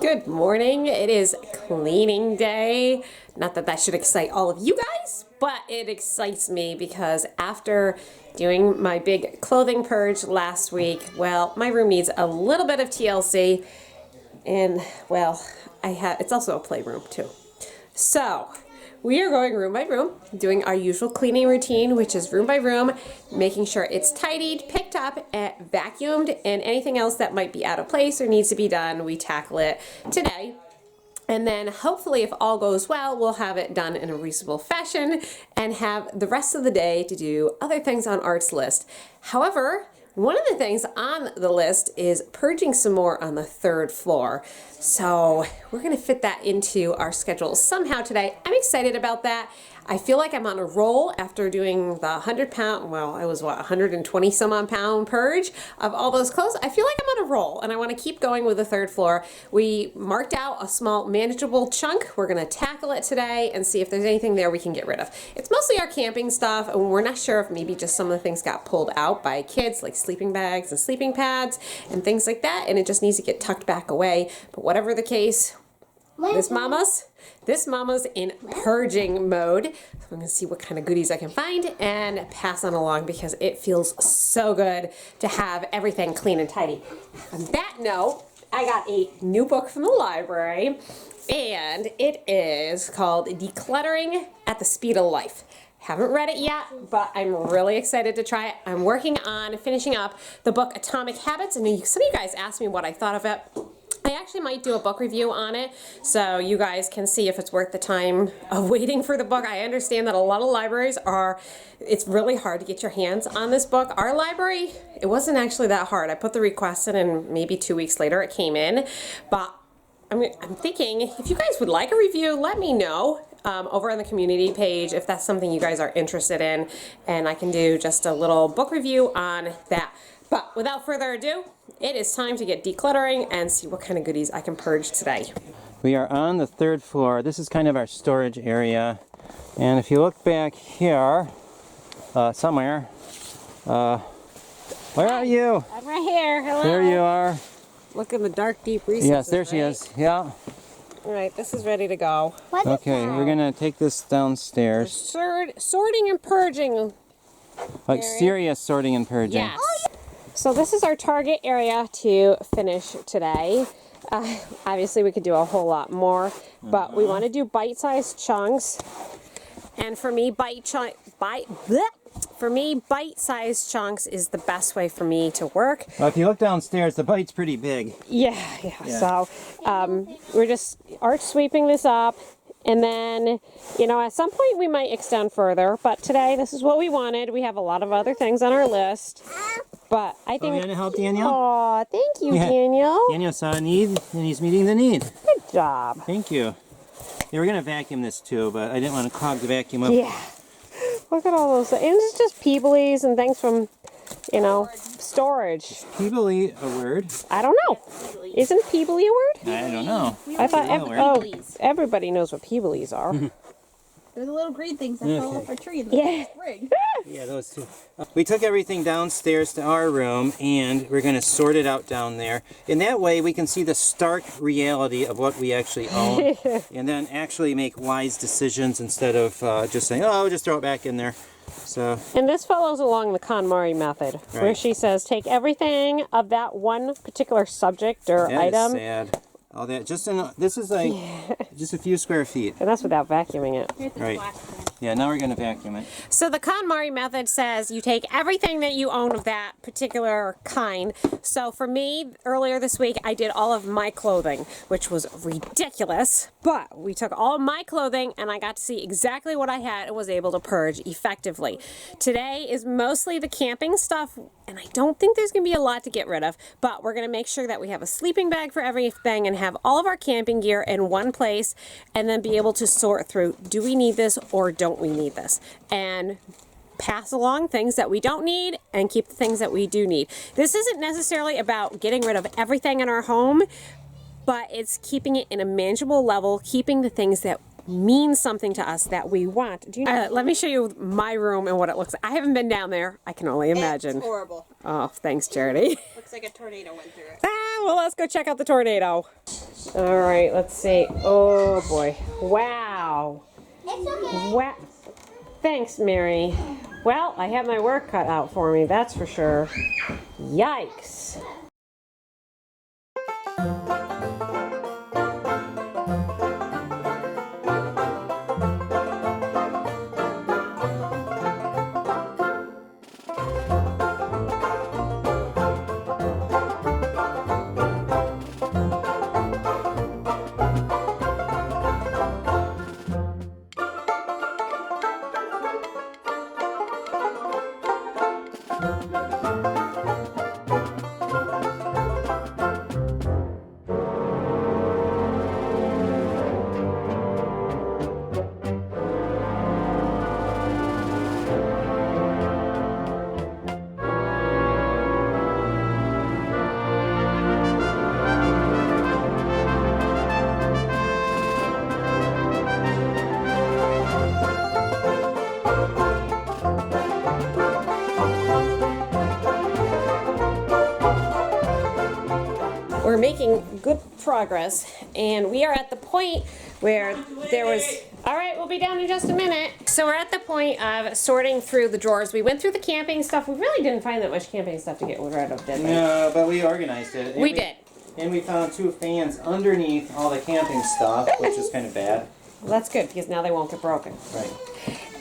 Good morning. It is cleaning day. Not that that should excite all of you guys, but it excites me because after doing my big clothing purge last week, well, my room needs a little bit of TLC, and well, it's also a playroom too. So we are going room by room, doing our usual cleaning routine, which is room by room, making sure it's tidied, picked up, and vacuumed, and anything else that might be out of place or needs to be done, we tackle it today. And then hopefully, if all goes well, we'll have it done in a reasonable fashion and have the rest of the day to do other things on Art's list. However, one of the things on the list is purging some more on the third floor. So we're gonna fit that into our schedule somehow today. I'm excited about that. I feel like I'm on a roll after doing the 100-pound, well, I was what, 120 some odd pound purge of all those clothes. I feel like I'm on a roll and I wanna keep going with the third floor. We marked out a small manageable chunk. We're gonna tackle it today and see if there's anything there we can get rid of. It's mostly our camping stuff, and we're not sure if maybe just some of the things got pulled out by kids, like sleeping bags and sleeping pads and things like that, and it just needs to get tucked back away. But whatever the case, this mama's in purging mode. So I'm gonna see what kind of goodies I can find and pass on along because it feels so good to have everything clean and tidy. On that note, I got a new book from the library, and it is called Decluttering at the Speed of Life. Haven't read it yet, but I'm really excited to try it. I'm working on finishing up the book Atomic Habits, and some of you guys asked me what I thought of it. I actually might do a book review on it so you guys can see if it's worth the time of waiting for the book. I understand that a lot of libraries it's really hard to get your hands on this book. Our library, it wasn't actually that hard. I put the request in and maybe 2 weeks later it came in. But I'm thinking if you guys would like a review, let me know over on the community page if that's something you guys are interested in, and I can do just a little book review on that. But without further ado, it is time to get decluttering and see what kind of goodies I can purge today. We are on the third floor. This is kind of our storage area. And if you look back here, somewhere, where are you? I'm right here. Hello. There you are. Look in the dark, deep recesses. Yes, there she is. Yeah. All right, this is ready to go. Okay, we're going to take this downstairs. Sorting and purging. Like serious sorting and purging. Yes. So this is our target area to finish today. Obviously we could do a whole lot more, but we want to do bite-sized chunks. And for me, bite-sized chunks is the best way for me to work. Well, if you look downstairs, the bite's pretty big. Yeah. So we're just arch sweeping this up. And then, at some point we might extend further, but today this is what we wanted. We have a lot of other things on our list, but I think... Oh, you want to help Daniel? Aw, thank you, Daniel. Daniel saw a need, and he's meeting the need. Good job. Thank you. Yeah, we're going to vacuum this too, but I didn't want to clog the vacuum up. Yeah. Look at all those things. And it's just Peeblies and things from, storage. Is Peebly a word? I don't know. Isn't Peebly a word? I don't know. I thought everybody knows what Peeblies are. They're the little green things that fall off our tree in the spring. Yeah, those two. We took everything downstairs to our room, and we're going to sort it out down there. In that way, we can see the stark reality of what we actually own, and then actually make wise decisions instead of just saying, "Oh, we'll just throw it back in there." So. And this follows along the KonMari method, where she says, take everything of that one particular subject or item. That is sad. All that this is like just a few square feet. And that's without vacuuming it. Right. Yeah, now we're going to vacuum it. So the KonMari method says you take everything that you own of that particular kind. So for me, earlier this week, I did all of my clothing, which was ridiculous. But we took all of my clothing and I got to see exactly what I had and was able to purge effectively. Today is mostly the camping stuff, and I don't think there's going to be a lot to get rid of, but we're going to make sure that we have a sleeping bag for everything and have all of our camping gear in one place, and then be able to sort through, do we need this or don't we need this? And pass along things that we don't need and keep the things that we do need. This isn't necessarily about getting rid of everything in our home, but it's keeping it in a manageable level, keeping the things that mean something to us that we want. Do you know? Let me show you my room and what it looks like. I haven't been down there. I can only imagine. It's horrible. Oh, thanks, Charity. Looks like a tornado went through it. Ah, well, let's go check out the tornado. All right, let's see. Oh boy. Wow. It's okay. Wow. Thanks, Mary. Well, I have my work cut out for me, that's for sure. Yikes. We're making good progress, and we are at the point where there was, all right, we'll be down in just a minute. So we're at the point of sorting through the drawers. We went through the camping stuff. We really didn't find that much camping stuff to get rid of, did we? No, but we organized it. We did. And we found 2 fans underneath all the camping stuff, which is kind of bad. Well, that's good, because now they won't get broken. Right.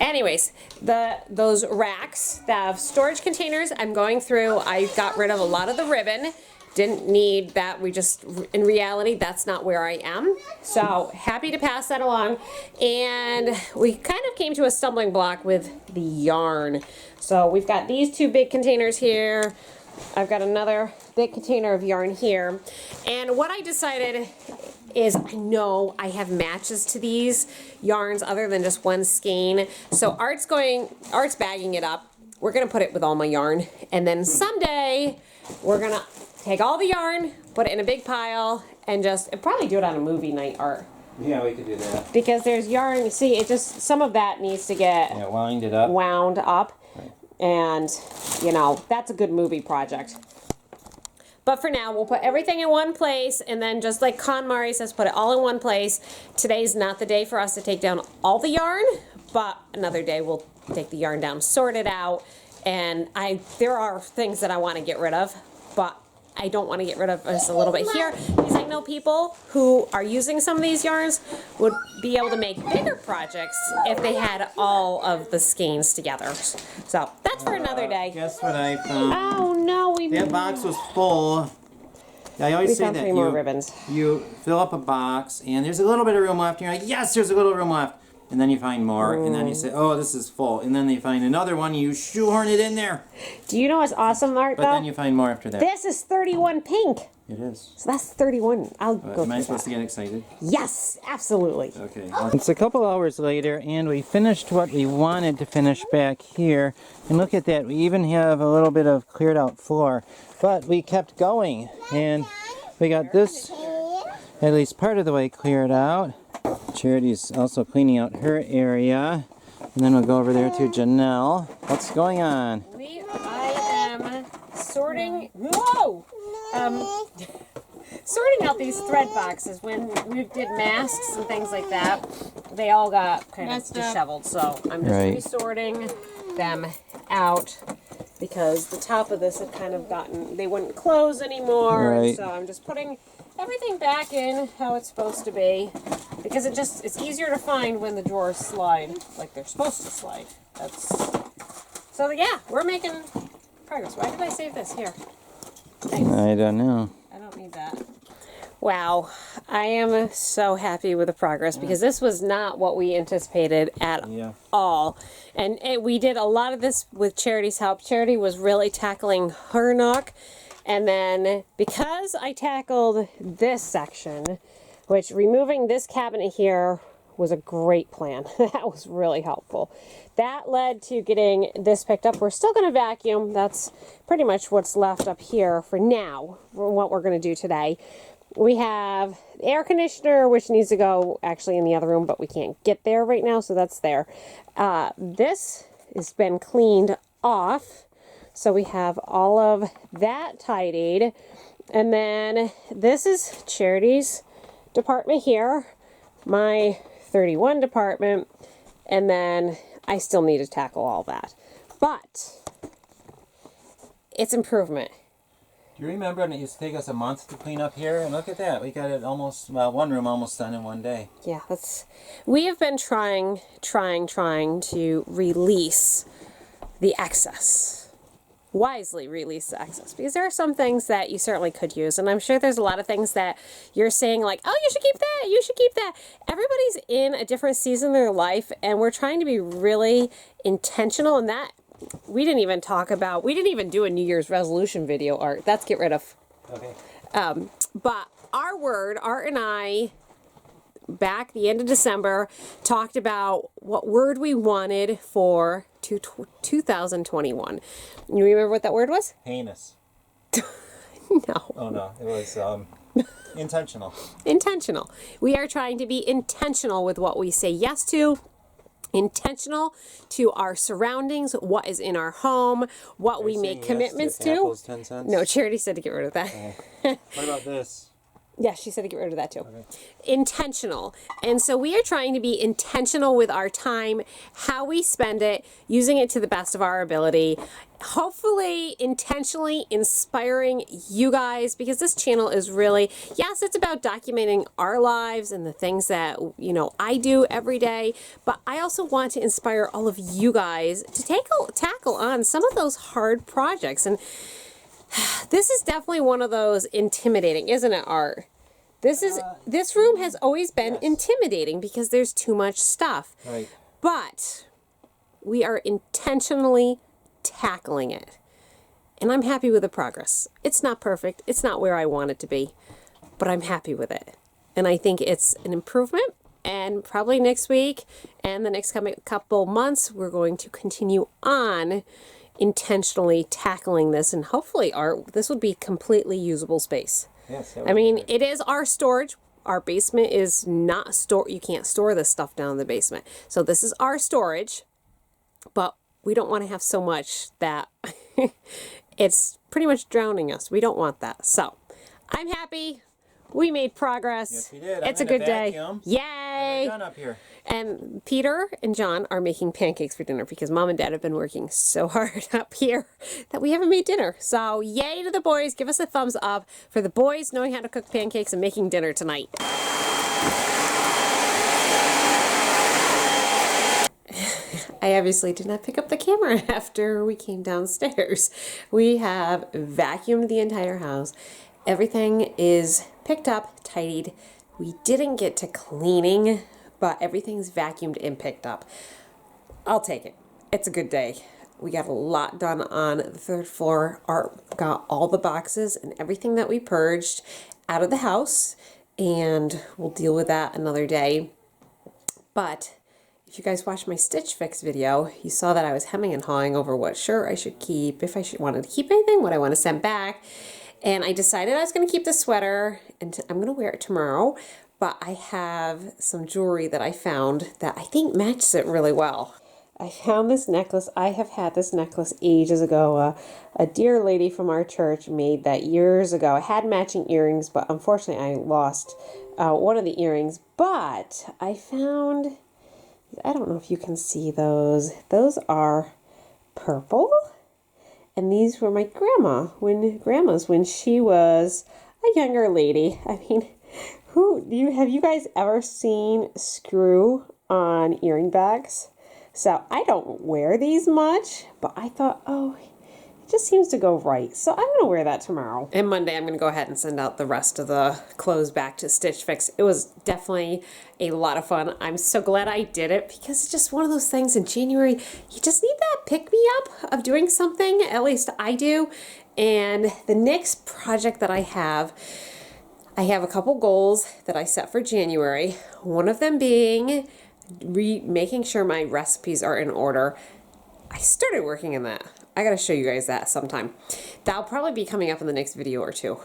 Anyways, those racks that have storage containers, I'm going through. I got rid of a lot of the ribbon. Didn't need that. In reality, that's not where I am. So happy to pass that along. And we kind of came to a stumbling block with the yarn. So we've got these 2 big containers here. I've got another big container of yarn here. And what I decided is, I know I have matches to these yarns other than just one skein. So Art's bagging it up. We're gonna put it with all my yarn. And then someday we're gonna take all the yarn, put it in a big pile, and probably do it on a movie night, Art. Yeah, we could do that. Because there's yarn, see, some of that needs to get Wound it up. Wound up. Right. And, that's a good movie project. But for now, we'll put everything in one place, and then just like KonMari says, put it all in one place. Today's not the day for us to take down all the yarn, but another day we'll take the yarn down, sort it out, and there are things that I want to get rid of, but I don't want to get rid of just a little bit here, because I know people who are using some of these yarns would be able to make bigger projects if they had all of the skeins together. So that's for another day. Guess what I found? Oh no, That box was full. I always say found that 3 more ribbons. you fill up a box and there's a little bit of room left. You're like, yes, there's a little room left. And then you find more, and then you say, oh, this is full. And then you find another one, you shoehorn it in there. Do you know what's awesome, Art, But though? then you find more after that. This is 31 pink. It is. So that's 31. I'll go Am I through supposed that. to get excited? Yes, absolutely. Okay. It's a couple hours later, and we finished what we wanted to finish back here. And look at that. We even have a little bit of cleared out floor. But we kept going, and we got this at least part of the way cleared out. Charity's also cleaning out her area. And then we'll go over there to Janelle. What's going on? I am sorting. Whoa! Sorting out these thread boxes. When we did masks and things like that, they all got kind of disheveled. So I'm just resorting them out because the top of this had kind of they wouldn't close anymore. Right. So I'm just putting everything back in how it's supposed to be, because it's easier to find when the drawers slide like they're supposed to slide. So yeah, we're making progress. Why did I save this here? Thanks. I don't know. I don't need that. Wow, I am so happy with the progress, because this was not what we anticipated at all. And we did a lot of this with Charity's help. Charity was really tackling her nook. And then because I tackled this section, which removing this cabinet here was a great plan. That was really helpful. That led to getting this picked up. We're still going to vacuum. That's pretty much what's left up here for now, for what we're going to do today. We have the air conditioner, which needs to go actually in the other room, but we can't get there right now, so that's there. This has been cleaned off. So we have all of that tidied. And then this is Charity's department here, my 31 department, and then I still need to tackle all that. But it's improvement. Do you remember when it used to take us a month to clean up here? And look at that. We got it almost, well, one room almost done in one day. Yeah, we have been trying to release the excess. Wisely release the excess, because there are some things that you certainly could use, and I'm sure there's a lot of things that you're saying like, oh, you should keep that, you should keep that. Everybody's in a different season of their life, and we're trying to be really intentional in that. We didn't even do a New Year's resolution video, Art. That's get rid of. Okay. But Art and I, back the end of December, talked about what word we wanted for 2021. You remember what that word was? Heinous. No. Oh no, it was intentional. Intentional. We are trying to be intentional with what we say yes to. Intentional to our surroundings, what is in our home, what we make commitments to. Apples, 10 cents? No, Charity said to get rid of that. What about this? Yeah, she said to get rid of that too. Okay. Intentional. And so we are trying to be intentional with our time, how we spend it, using it to the best of our ability. Hopefully, intentionally inspiring you guys, because this channel is really, yes, it's about documenting our lives and the things that, you know, I do every day, but I also want to inspire all of you guys to tackle on some of those hard projects. And this is definitely one of those intimidating, isn't it, Art? This room has always been intimidating because there's too much stuff. Right. But we are intentionally tackling it. And I'm happy with the progress. It's not perfect. It's not where I want it to be. But I'm happy with it. And I think it's an improvement. And probably next week and the next couple months, we're going to continue on intentionally tackling this. And hopefully, Art, this would be completely usable space. Yes. I mean, it is our storage. Our basement is not store. You can't store this stuff down in the basement. So this is our storage, but we don't want to have so much that it's pretty much drowning us. We don't want that. So I'm happy. We made progress. Yes, we did. It's a good day. Yay! We're done up here. And Peter and John are making pancakes for dinner because Mom and Dad have been working so hard up here that we haven't made dinner. So yay to the boys. Give us a thumbs up for the boys knowing how to cook pancakes and making dinner tonight. I obviously did not pick up the camera after we came downstairs. We have vacuumed the entire house. Everything is picked up, tidied. We didn't get to cleaning, but everything's vacuumed and picked up. I'll take it. It's a good day. We got a lot done on the third floor. Art got all the boxes and everything that we purged out of the house, and we'll deal with that another day. But if you guys watched my Stitch Fix video, you saw that I was hemming and hawing over what shirt I should keep, if I wanted to keep anything, what I want to send back. And I decided I was going to keep the sweater, and I'm going to wear it tomorrow. But I have some jewelry that I found that I think matches it really well. I found this necklace. I have had this necklace ages ago. A dear lady from our church made that years ago. I had matching earrings, but unfortunately I lost one of the earrings. But I found, I don't know if you can see those. Those are purple. And these were my grandma's when she was a younger lady. I mean, have you guys ever seen screw on earring backs? So I don't wear these much, but I thought, oh, it just seems to go right. So I'm going to wear that tomorrow. And Monday, I'm going to go ahead and send out the rest of the clothes back to Stitch Fix. It was definitely a lot of fun. I'm so glad I did it because it's just one of those things in January. You just need that pick-me-up of doing something. At least I do. And the next project that I have a couple goals that I set for January. One of them being making sure my recipes are in order. I started working on that. I gotta show you guys that sometime. That'll probably be coming up in the next video or two.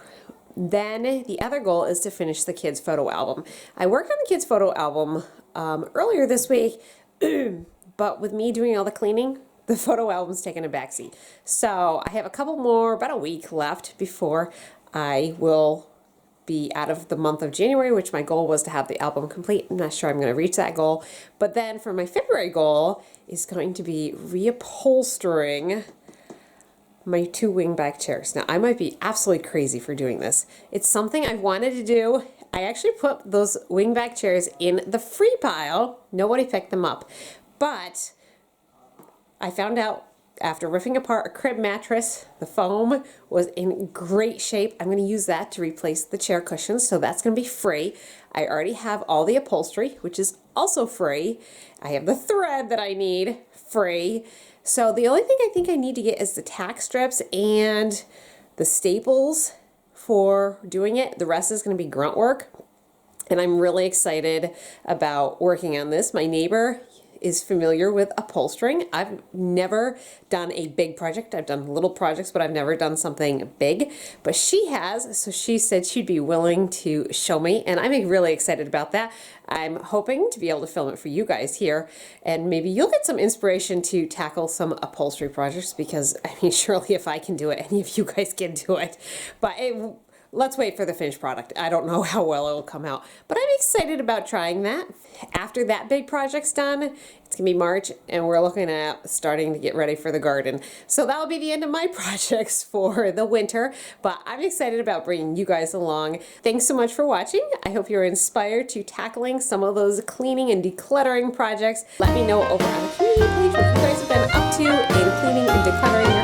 Then the other goal is to finish the kids' photo album. I worked on the kids' photo album earlier this week, but with me doing all the cleaning, the photo album's taken a backseat. So I have a couple more, about a week left before I will be out of the month of January, which my goal was to have the album complete. I'm not sure I'm going to reach that goal. But then for my February goal is going to be reupholstering my 2 wingback chairs. Now, I might be absolutely crazy for doing this. It's something I've wanted to do. I actually put those wingback chairs in the free pile. Nobody picked them up. But I found out after ripping apart a crib mattress, the foam was in great shape. I'm going to use that to replace the chair cushions, so that's going to be free. I already have all the upholstery, which is also free. I have the thread that I need, free. So the only thing I think I need to get is the tack strips and the staples for doing it. The rest is going to be grunt work, and I'm really excited about working on this. My neighbor is familiar with upholstering. I've never done a big project. I've done little projects, but I've never done something big. But she has, so she said she'd be willing to show me, and I'm really excited about that. I'm hoping to be able to film it for you guys here, and maybe you'll get some inspiration to tackle some upholstery projects, because I mean, surely if I can do it, any of you guys can do it. But let's wait for the finished product. I don't know how well it'll come out, but I'm excited about trying that. After that big project's done, it's gonna be March, and we're looking at starting to get ready for the garden. So that'll be the end of my projects for the winter, but I'm excited about bringing you guys along. Thanks so much for watching. I hope you're inspired to tackling some of those cleaning and decluttering projects. Let me know over on the community page what you guys have been up to in cleaning and decluttering